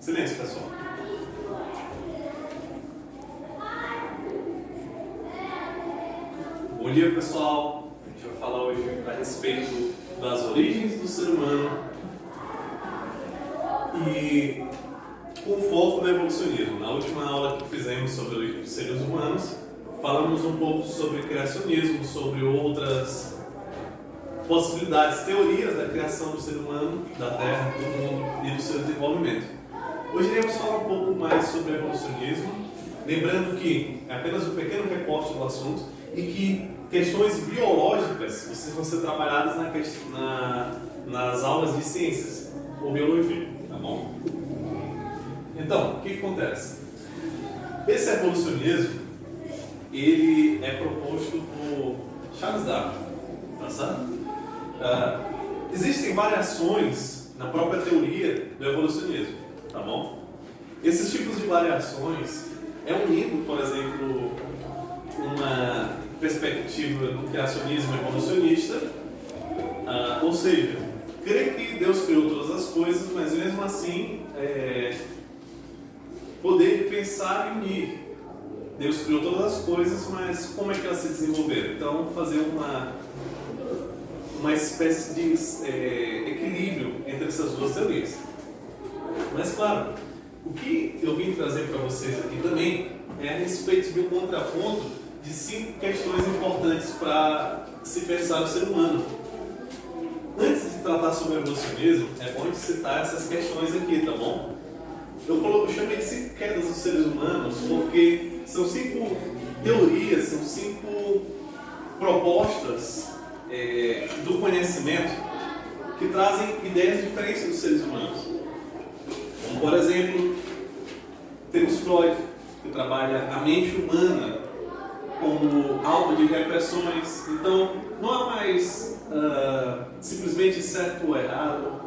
Silêncio, pessoal. Bom dia, pessoal. A gente vai falar hoje a respeito das origens do ser humano e com foco no evolucionismo. Na última aula que fizemos sobre a origem dos seres humanos, falamos um pouco sobre criacionismo, sobre outras possibilidades, teorias da criação do ser humano, da Terra, do mundo e do seu desenvolvimento. Hoje iremos falar um pouco mais sobre evolucionismo, lembrando que é apenas um pequeno recorte do assunto e que questões biológicas vocês vão ser trabalhadas nas aulas de ciências ou biologia, tá bom? Então, o que acontece? Esse evolucionismo, ele é proposto por Charles Darwin, tá certo? Existem variações na própria teoria do evolucionismo, tá bom? Esses tipos de variações é unindo, por exemplo, uma perspectiva do criacionismo evolucionista, ou seja, crer que Deus criou todas as coisas, mas mesmo assim poder pensar e unir. Deus criou todas as coisas, mas como é que elas se desenvolveram? Então, fazer uma espécie de equilíbrio entre essas duas teorias. Mas, claro, o que eu vim trazer para vocês aqui também é a respeito de um contraponto de 5 questões importantes para se pensar no ser humano. Antes de tratar sobre o evolucionismo, é bom citar essas questões aqui, tá bom? Eu chamei de 5 quedas dos seres humanos porque são 5 teorias, são 5 propostas do conhecimento que trazem ideias diferentes dos seres humanos. Como, por exemplo, temos Freud, que trabalha a mente humana como alvo de repressões. Então, não há mais simplesmente certo ou errado,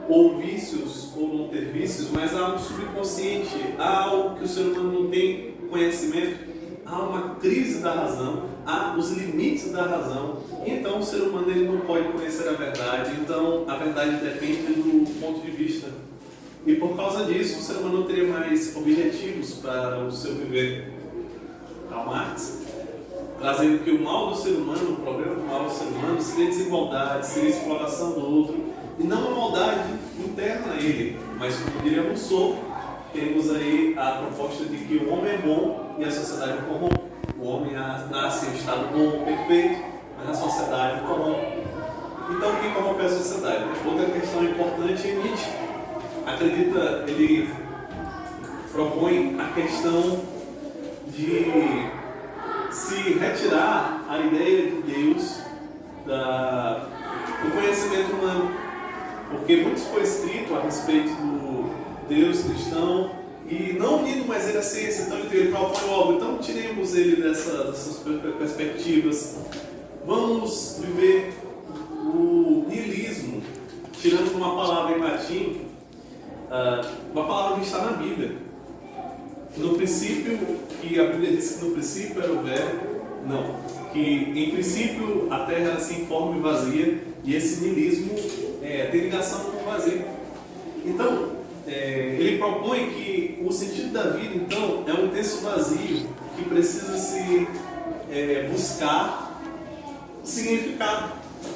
ou vícios ou não ter vícios, mas há um subconsciente, há algo que o ser humano não tem conhecimento, há uma crise da razão, há os limites da razão, e então o ser humano ele não pode conhecer a verdade, então a verdade depende do ponto de vista. E por causa disso, o ser humano não teria mais objetivos para o seu viver. Karl Marx, trazendo que o mal do ser humano, o problema do mal do ser humano seria desigualdade, seria exploração do outro, e não a maldade interna a ele, mas como diria Rousseau, temos aí a proposta de que o homem é bom e a sociedade é corrompe. O homem nasce em estado bom, perfeito, mas a sociedade corrompe. Então, quem corrompe é a sociedade? Outra questão importante é Nietzsche. Ele propõe a questão de se retirar a ideia de Deus do conhecimento humano, porque muito foi escrito a respeito do Deus cristão e não unindo mais ele à ciência, então ele propõe logo, então tiremos ele dessas perspectivas, vamos viver o niilismo, tirando uma palavra em latim, uma palavra que está na Bíblia. No princípio, que a Bíblia diz que no princípio era o verbo, não, que em princípio a terra era sem forma e vazia, e esse niilismo tem ligação com o vazio. Então, ele propõe que o sentido da vida, então, é um intenso vazio que precisa se buscar significado.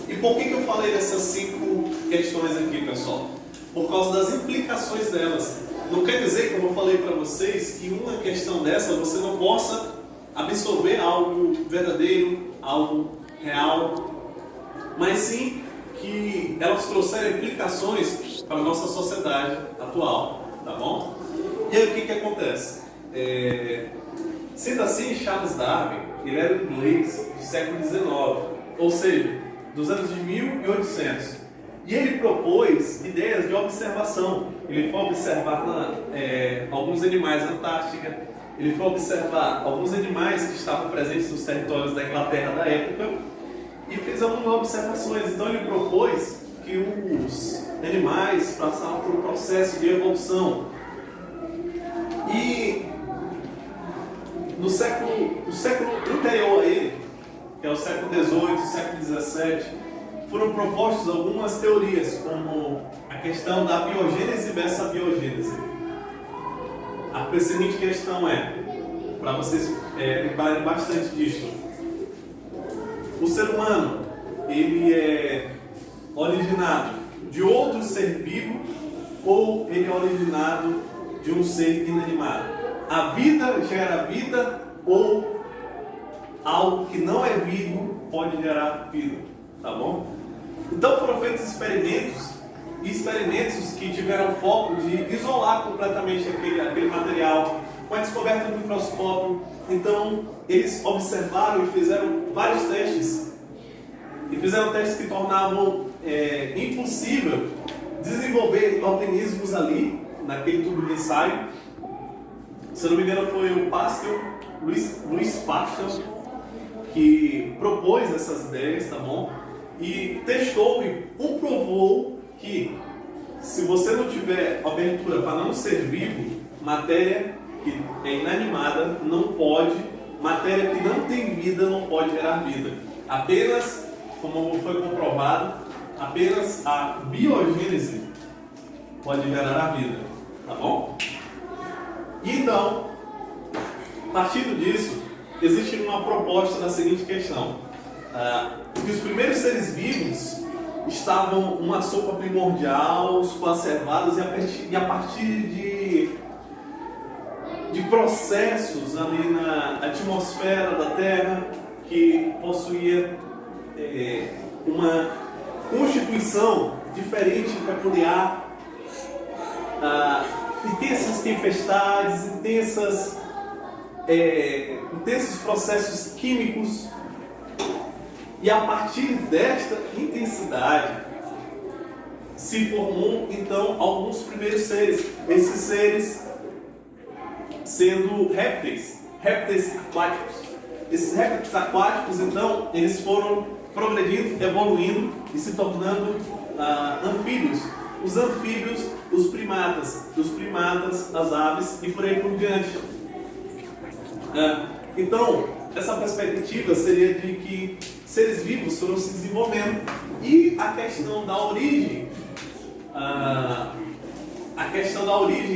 E por que eu falei dessas 5 questões aqui, pessoal? Por causa das implicações delas. Não quer dizer, como eu falei para vocês, que uma questão dessa você não possa absorver algo verdadeiro, algo real, mas sim que elas trouxeram implicações para a nossa sociedade atual, tá bom? E aí o que acontece? Sendo assim, Charles Darwin, ele era um inglês do século XIX, ou seja, dos anos de 1800. E ele propôs ideias de observação. Ele foi observar alguns animais na Antártica, ele foi observar alguns animais que estavam presentes nos territórios da Inglaterra da época e fez algumas observações. Então ele propôs que os animais passavam por um processo de evolução. E no século anterior a ele, que é o século XVIII, século XVII, foram propostas algumas teorias, como a questão da biogênese versus a biogênese. A seguinte questão é, para vocês lembrarem bastante disso. O ser humano, ele é originado de outro ser vivo ou ele é originado de um ser inanimado? A vida gera vida ou algo que não é vivo pode gerar vida, tá bom? Então foram feitos experimentos que tiveram foco de isolar completamente aquele material com a descoberta do microscópio. Então eles observaram e fizeram vários testes e fizeram testes que tornavam impossível desenvolver organismos ali naquele tubo de ensaio. Se não me engano foi o Pasteur, Louis Pasteur, que propôs essas ideias, tá bom? E testou e comprovou que se você não tiver abertura para não ser vivo, matéria que é inanimada não pode, matéria que não tem vida não pode gerar vida. Apenas, como foi comprovado, apenas a biogênese pode gerar a vida, tá bom? Então, partindo disso, existe uma proposta da seguinte questão: que os primeiros seres vivos estavam uma sopa primordial, conservados, e a partir de processos ali na atmosfera da Terra que possuía uma constituição diferente, peculiar, intensas tempestades, intensos processos químicos, e a partir desta intensidade se formou então alguns primeiros seres, esses seres sendo répteis aquáticos. Esses répteis aquáticos então eles foram progredindo, evoluindo e se tornando anfíbios. Os anfíbios, os primatas, dos primatas, as aves e por aí por diante. Então, essa perspectiva seria de que seres vivos foram se desenvolvendo, e a questão da origem,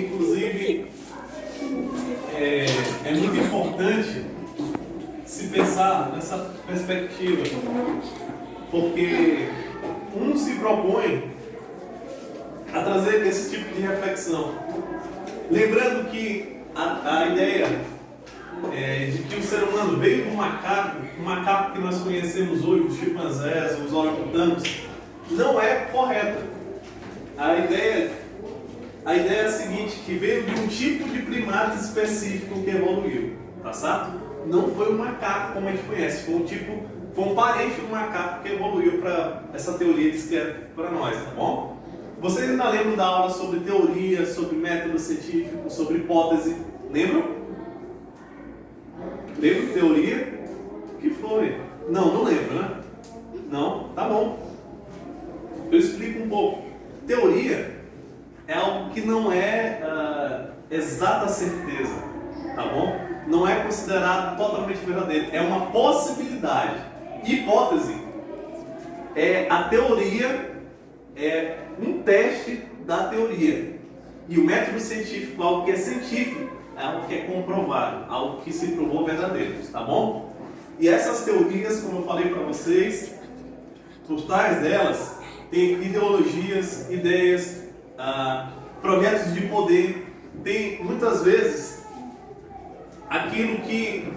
inclusive, é muito importante se pensar nessa perspectiva, porque um se propõe a trazer esse tipo de reflexão, lembrando que a ideia de que o ser humano veio do macaco, o macaco que nós conhecemos hoje, os chimpanzés, os orangotangos, não é correta. A ideia é a seguinte, que veio de um tipo de primata específico que evoluiu, tá certo? Não foi um macaco como a gente conhece, foi um parente do macaco que evoluiu para essa teoria que é para nós, tá bom? Vocês ainda lembram da aula sobre teoria, sobre método científico, sobre hipótese? Lembram? Lembra de teoria? O que foi? Não lembro, né? Não? Tá bom. Eu explico um pouco. Teoria é algo que não é exata certeza, tá bom? Não é considerado totalmente verdadeiro. É uma possibilidade. Hipótese é a teoria, é um teste da teoria. E o método científico, algo que é científico, é algo que é comprovado, algo que se provou verdadeiro, tá bom? E essas teorias, como eu falei para vocês, por trás delas tem ideologias, ideias, projetos de poder, tem muitas vezes aquilo que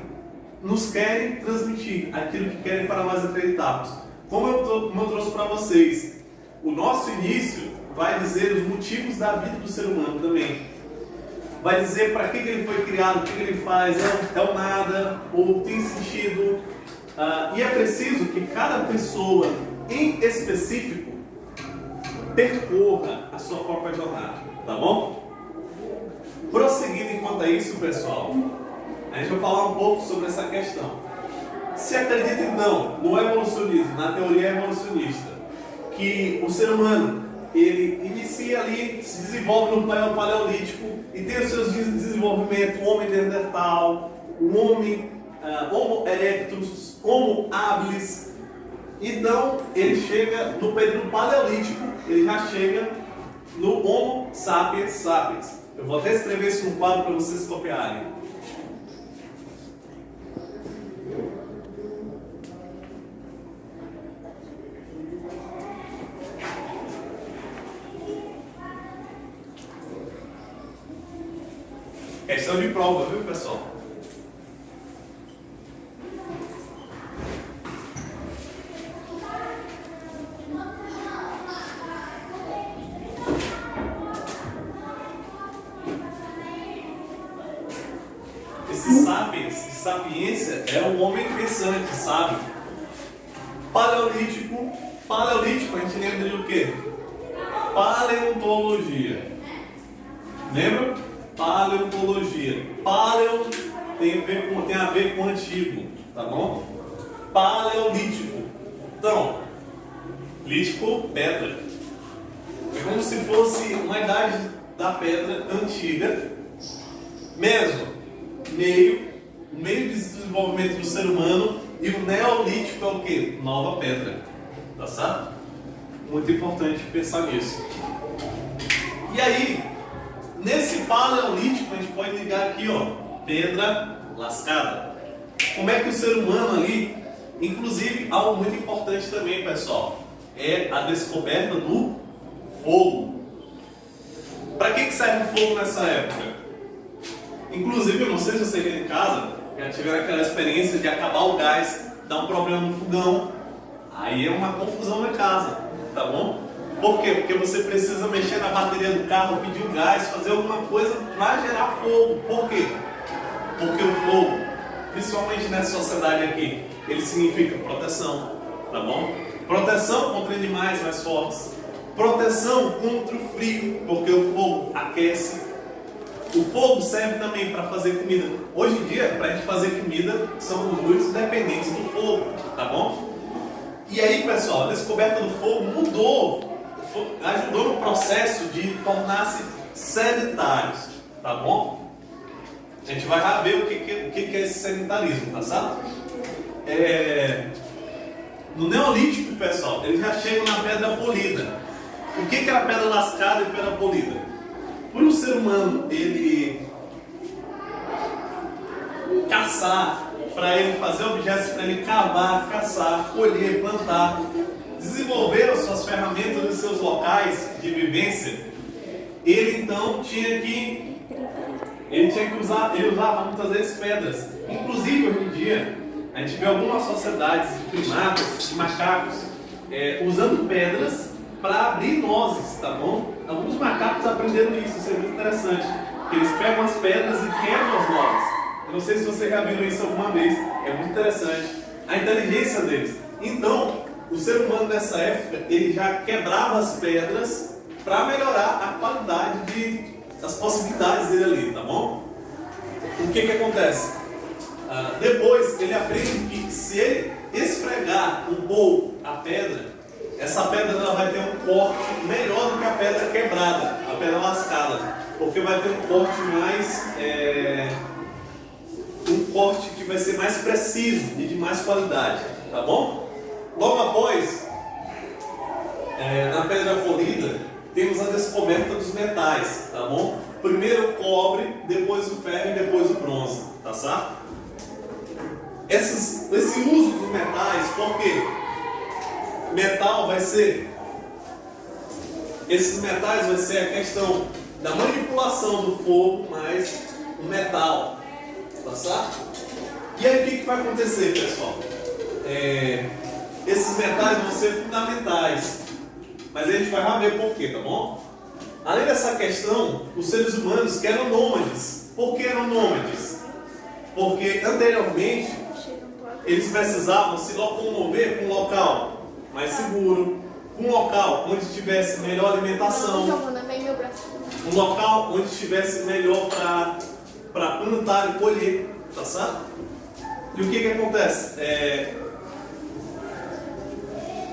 nos querem transmitir, aquilo que querem para nós acreditarmos. Como eu trouxe para vocês, o nosso início vai dizer os motivos da vida do ser humano também. Vai dizer para que ele foi criado, o que ele faz, é o nada, ou tem sentido. E é preciso que cada pessoa, em específico, percorra a sua própria jornada, tá bom? Prosseguindo enquanto é isso, pessoal, a gente vai falar um pouco sobre essa questão. Se acredita então no evolucionismo, na teoria evolucionista, que o ser humano ele inicia ali, se desenvolve no paleolítico e tem os seus desenvolvimentos, o homem neandertal, o homem Homo erectus, Homo habilis. Então ele chega no período paleolítico, ele já chega no Homo sapiens sapiens. Eu vou até escrever isso no quadro para vocês copiarem. Questão de prova, viu, pessoal? Sapiência é um homem pensante, sabe? Paleolítico, a gente lembra de o quê? Paleontologia. Lembra? Paleontologia. Paleo tem a ver com antigo, tá bom? Paleolítico. Então, lítico, pedra. É como se fosse uma idade da pedra antiga. Meso, meio de desenvolvimento do ser humano, e o neolítico é o que? Nova pedra, tá certo? Muito importante pensar nisso. E aí, nesse paleolítico a gente pode ligar aqui, ó, pedra lascada. Como é que o ser humano ali, inclusive algo muito importante também, pessoal, é a descoberta do fogo. Para que serve o fogo nessa época? Inclusive, eu não sei se você vê em casa, já tiveram aquela experiência de acabar o gás, dar um problema no fogão, aí é uma confusão na casa, tá bom? Por quê? Porque você precisa mexer na bateria do carro, pedir o gás, fazer alguma coisa para gerar fogo. Por quê? Porque o fogo, principalmente nessa sociedade aqui, ele significa proteção, tá bom? Proteção contra animais mais fortes, proteção contra o frio, porque o fogo aquece. O fogo serve também para fazer comida. Hoje em dia, para a gente fazer comida, somos muito dependentes do fogo, tá bom? E aí, pessoal, a descoberta do fogo ajudou no processo de tornar-se sedentários, tá bom? A gente vai ver o que é esse sedentarismo, tá certo? No Neolítico, pessoal, eles já chegam na pedra polida. O que era pedra lascada e pedra polida? Por um ser humano, ele caçar, para ele fazer objetos, para ele cavar, caçar, colher, plantar, desenvolver as suas ferramentas nos seus locais de vivência, ele então tinha que usava muitas vezes pedras. Inclusive, hoje em dia, a gente vê algumas sociedades de primatas, de macacos, usando pedras para abrir nozes, tá bom? Alguns macacos aprenderam isso é muito interessante. Eles pegam as pedras e quebram as nozes. Eu não sei se vocês já viram isso alguma vez, é muito interessante. A inteligência deles. Então, o ser humano nessa época, ele já quebrava as pedras para melhorar a qualidade das possibilidades dele ali, tá bom? O que acontece? Depois, ele aprende que se ele esfregar um pouco a pedra, essa pedra ela vai ter um corte melhor do que a pedra quebrada, a pedra lascada, porque vai ter um corte um corte que vai ser mais preciso e de mais qualidade, tá bom? Logo após, na pedra polida, temos a descoberta dos metais, tá bom? Primeiro o cobre, depois o ferro e depois o bronze, tá certo? Esse uso dos metais, por quê? Metal vai ser, esses metais vai ser a questão da manipulação do fogo mais o metal, tá certo? E aí o que vai acontecer, pessoal? Esses metais vão ser fundamentais, mas a gente vai ver por quê, tá bom? Além dessa questão, os seres humanos que eram nômades. Por que eram nômades? Porque anteriormente eles precisavam se locomover para um local mais seguro, um local onde tivesse melhor alimentação, um local onde tivesse melhor para plantar e colher, tá certo? E o que acontece?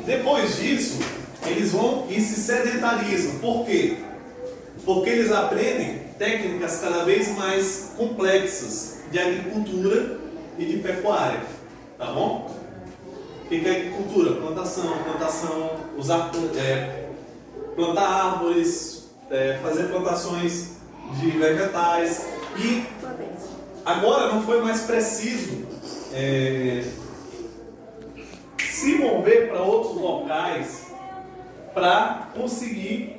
Depois disso, eles vão e se sedentarizam. Por quê? Porque eles aprendem técnicas cada vez mais complexas de agricultura e de pecuária, tá bom? O que é agricultura? Plantação, plantar árvores, fazer plantações de vegetais. E agora não foi mais preciso se mover para outros locais para conseguir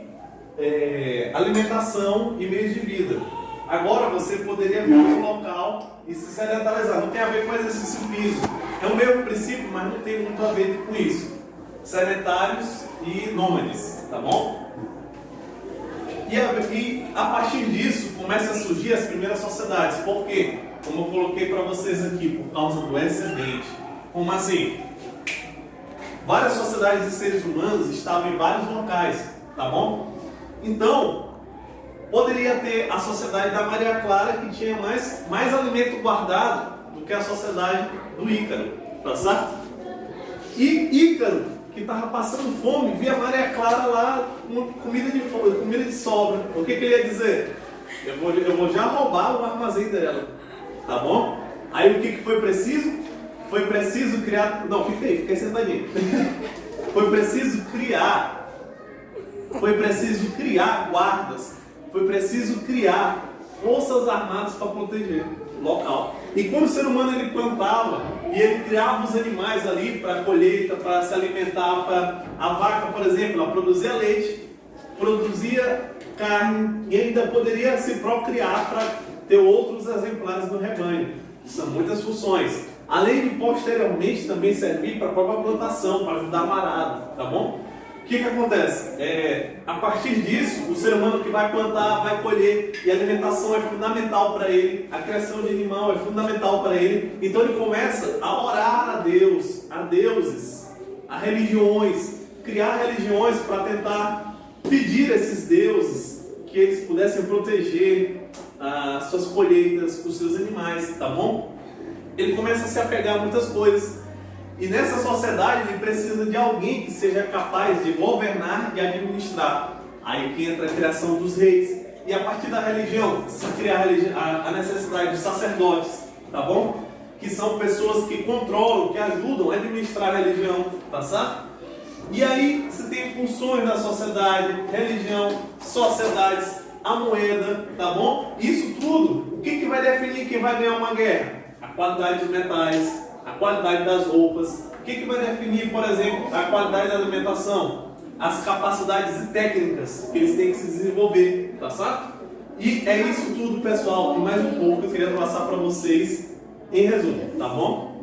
alimentação e meios de vida. Agora você poderia vir para um local e se sedentarizar. Não tem a ver com exercício físico. É o mesmo princípio, mas não tem muito a ver com isso. Sedentários e nômades, tá bom? E a partir disso começam a surgir as primeiras sociedades. Por quê? Como eu coloquei para vocês aqui, por causa do excedente. Como assim? Várias sociedades de seres humanos estavam em vários locais, tá bom? Então, poderia ter a sociedade da Maria Clara, que tinha mais alimento guardado do que a sociedade do Ícaro, tá certo? E Ícaro, que estava passando fome, via Maria Clara lá com comida de sobra. O que ele ia dizer? Eu vou já roubar o armazém dela, tá bom? Aí o que foi preciso? Foi preciso criar... Não, fiquei sentadinho. Foi preciso criar guardas. Foi preciso criar forças armadas para proteger o local. E quando o ser humano ele plantava e ele criava os animais ali para colheita, para se alimentar, para a vaca, por exemplo, ela produzia leite, produzia carne e ainda poderia se procriar para ter outros exemplares no rebanho. São muitas funções. Além de posteriormente também servir para a própria plantação, para ajudar a arado, tá bom? O que acontece? A partir disso, o ser humano que vai plantar, vai colher, e a alimentação é fundamental para ele, a criação de animal é fundamental para ele, então ele começa a orar a Deus, a deuses, a religiões, criar religiões para tentar pedir a esses deuses que eles pudessem proteger as suas colheitas, os seus animais, tá bom? Ele começa a se apegar a muitas coisas. E nessa sociedade ele precisa de alguém que seja capaz de governar e administrar. Aí que entra a criação dos reis. E a partir da religião, se cria a necessidade dos sacerdotes, tá bom? Que são pessoas que controlam, que ajudam a administrar a religião, tá certo? E aí você tem funções da sociedade, religião, sociedades, a moeda, tá bom? Isso tudo, o que vai definir quem vai ganhar uma guerra? A qualidade dos metais, a qualidade das roupas. O que vai definir, por exemplo, a qualidade da alimentação? As capacidades técnicas que eles têm que se desenvolver, tá certo? E é isso tudo, pessoal, e mais um pouco que eu queria passar para vocês em resumo, tá bom?